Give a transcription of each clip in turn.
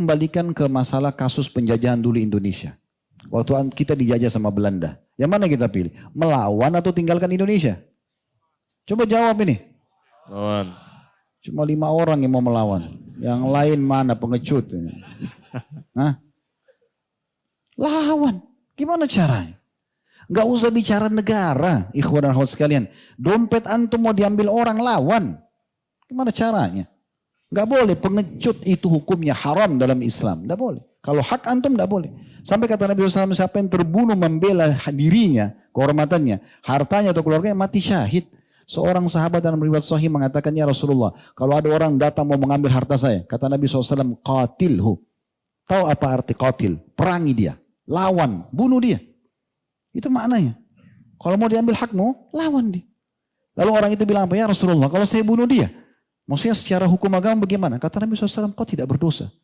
kembalikan ke masalah kasus penjajahan dulu Indonesia. Waktu kita dijajah sama Belanda. Yang mana kita pilih? Melawan atau tinggalkan Indonesia? Coba jawab ini. Lawan. Cuma 5 orang yang mau melawan. Yang lain mana pengecut? Hah? Lawan. Gimana caranya? Gak usah bicara negara, ikhwan dan akhwat sekalian. Dompet antum mau diambil orang, lawan. Gimana caranya? Gak boleh, pengecut itu hukumnya haram dalam Islam. Gak boleh. Kalau hak antum gak boleh. Sampai kata Nabi SAW, siapa yang terbunuh membela dirinya, kehormatannya, hartanya atau keluarganya, mati syahid. Seorang sahabat dalam riwayat sahih mengatakan, ya Rasulullah, kalau ada orang datang mau mengambil harta saya, kata Nabi SAW, qatilhu. Tahu apa arti qatil? Perangi dia, lawan, bunuh dia. Itu maknanya. Kalau mau diambil hakmu, lawan dia. Lalu orang itu bilang apa? Ya Rasulullah, kalau saya bunuh dia, maksudnya secara hukum agama bagaimana? Kata Nabi SAW, kau tidak berdosa.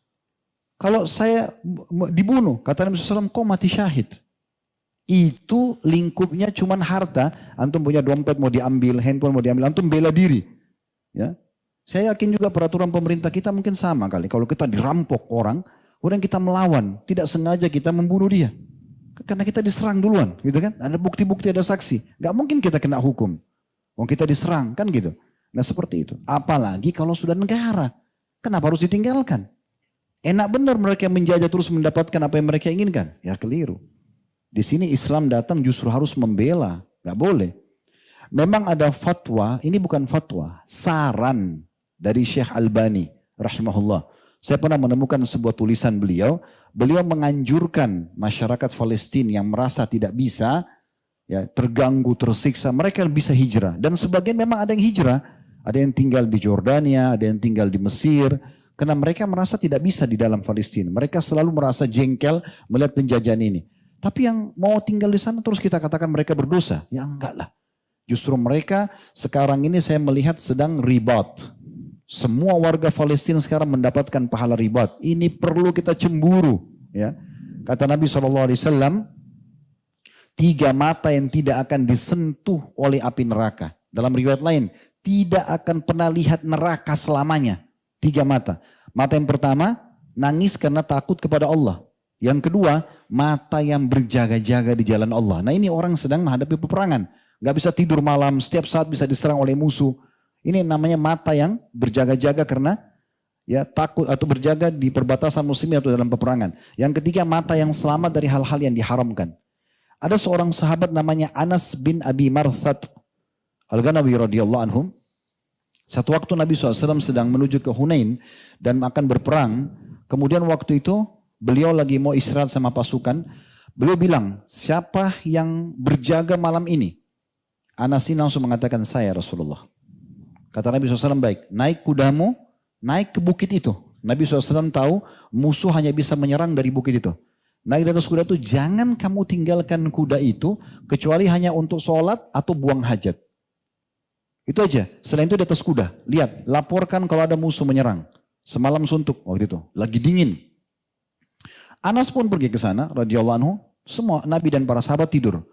Kalau saya dibunuh, kata Nabi SAW, kau mati syahid. Itu lingkupnya cuman harta. Antum punya dompet mau diambil, handphone mau diambil, antum bela diri. Ya, saya yakin juga peraturan pemerintah kita mungkin sama kali. Kalau kita dirampok orang, kemudian kita melawan, tidak sengaja kita membunuh dia. Karena kita diserang duluan, gitu kan? Ada bukti-bukti, ada saksi. Gak mungkin kita kena hukum. Wong kita diserang, kan gitu. Nah seperti itu. Apalagi kalau sudah negara. Kenapa harus ditinggalkan? Enak benar mereka menjajah terus mendapatkan apa yang mereka inginkan. Ya keliru. Di sini Islam datang justru harus membela. Gak boleh. Memang ada fatwa, ini bukan fatwa. Saran dari Syekh Albani, rahimahullah. Saya pernah menemukan sebuah tulisan beliau. Beliau menganjurkan masyarakat Palestina yang merasa tidak bisa, ya, terganggu, tersiksa, mereka bisa hijrah. Dan sebagian memang ada yang hijrah. Ada yang tinggal di Jordania, ada yang tinggal di Mesir. Karena mereka merasa tidak bisa di dalam Palestina. Mereka selalu merasa jengkel melihat penjajahan ini. Tapi yang mau tinggal di sana terus kita katakan mereka berdosa. Ya enggak lah. Justru mereka sekarang ini saya melihat sedang ribat. Semua warga Palestina sekarang mendapatkan pahala ribat. Ini perlu kita cemburu. Ya. Kata Nabi SAW, 3 mata yang tidak akan disentuh oleh api neraka. Dalam riwayat lain, tidak akan pernah lihat neraka selamanya. 3 mata. Mata yang pertama, nangis karena takut kepada Allah. Yang kedua, mata yang berjaga-jaga di jalan Allah. Nah ini orang sedang menghadapi peperangan. Gak bisa tidur malam, setiap saat bisa diserang oleh musuh. Ini namanya mata yang berjaga-jaga karena ya takut atau berjaga di perbatasan muslimin atau dalam peperangan. Yang ketiga, mata yang selamat dari hal-hal yang diharamkan. Ada seorang sahabat namanya Anas bin Abi Marthad Al-Ghanawi radhiyallahu anhum. Satu waktu Nabi SAW sedang menuju ke Hunain dan akan berperang. Kemudian waktu itu beliau lagi mau istirahat sama pasukan. Beliau bilang, siapa yang berjaga malam ini? Anas ini langsung mengatakan, saya Rasulullah. Kata Nabi SAW, baik, naik kudamu, naik ke bukit itu. Nabi SAW tahu musuh hanya bisa menyerang dari bukit itu. Naik di atas kuda itu, jangan kamu tinggalkan kuda itu, kecuali hanya untuk sholat atau buang hajat. Itu aja, selain itu di atas kuda. Lihat, laporkan kalau ada musuh menyerang. Semalam suntuk waktu itu, lagi dingin. Anas pun pergi ke sana, radhiyallahu anhu. Semua Nabi dan para sahabat tidur.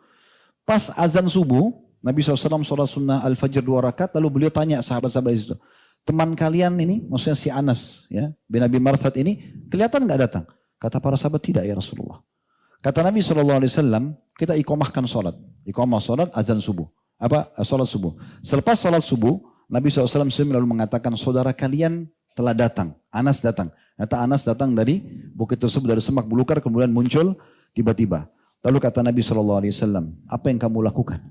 Pas azan subuh, Nabi SAW sholat sunnah al-fajr 2 rakaat, lalu beliau tanya sahabat-sahabat itu, teman kalian ini, maksudnya si Anas, ya, bin Abi Marthad ini, kelihatan nggak datang? Kata para sahabat, tidak ya Rasulullah. Kata Nabi SAW, kita iqamahkan sholat. Iqamah sholat, azan subuh. Sholat subuh. Selepas sholat subuh, Nabi SAW lalu mengatakan, saudara kalian telah datang. Anas datang. Kata Anas datang dari bukit tersebut, dari semak belukar, kemudian muncul tiba-tiba. Lalu kata Nabi SAW, apa yang kamu lakukan?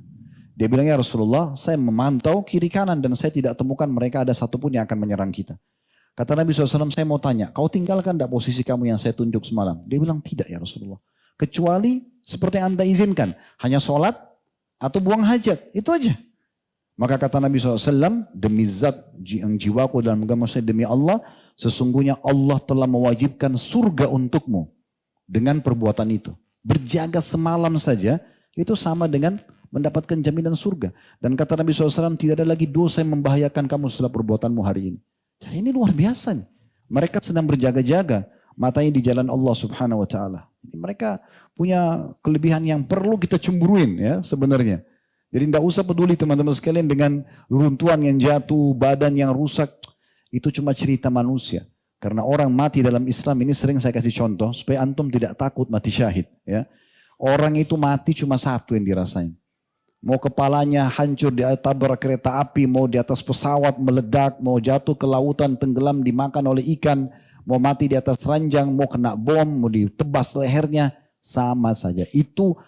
Dia bilang, ya Rasulullah, saya memantau kiri kanan dan saya tidak temukan mereka ada satupun yang akan menyerang kita. Kata Nabi SAW, saya mau tanya, kau tinggalkan tidak posisi kamu yang saya tunjuk semalam? Dia bilang, tidak ya Rasulullah. Kecuali seperti yang anda izinkan, hanya sholat atau buang hajat, itu aja. Maka kata Nabi SAW, demi zat yang jiwaku dalam agama saya, demi Allah, sesungguhnya Allah telah mewajibkan surga untukmu dengan perbuatan itu. Berjaga semalam saja, itu sama dengan mendapatkan jaminan surga. Dan kata Nabi SAW, tidak ada lagi dosa yang membahayakan kamu setelah perbuatanmu hari ini. Jadi ini luar biasa nih. Mereka sedang berjaga-jaga, matanya di jalan Allah Subhanahu Wa Taala. Mereka punya kelebihan yang perlu kita cemburuin ya sebenarnya. Jadi tidak usah peduli teman-teman sekalian dengan runtuhan yang jatuh, badan yang rusak. Itu cuma cerita manusia. Karena orang mati dalam Islam ini sering saya kasih contoh supaya antum tidak takut mati syahid. Ya. Orang itu mati cuma satu yang dirasain. Mau kepalanya hancur di tabrak kereta api, mau di atas pesawat meledak, mau jatuh ke lautan tenggelam dimakan oleh ikan, mau mati di atas ranjang, mau kena bom, mau ditebas lehernya, sama saja. Itu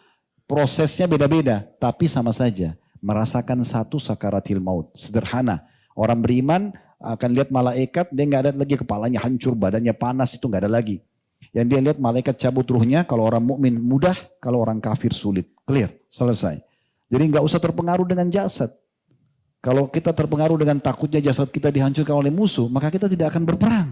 prosesnya beda-beda, tapi sama saja. Merasakan satu sakaratil maut. Sederhana. Orang beriman akan lihat malaikat, dia nggak ada lagi kepalanya hancur, badannya panas, itu nggak ada lagi. Yang dia lihat malaikat cabut ruhnya, kalau orang mukmin mudah, kalau orang kafir sulit. Clear, selesai. Jadi nggak usah terpengaruh dengan jasad. Kalau kita terpengaruh dengan takutnya jasad kita dihancurkan oleh musuh, maka kita tidak akan berperang.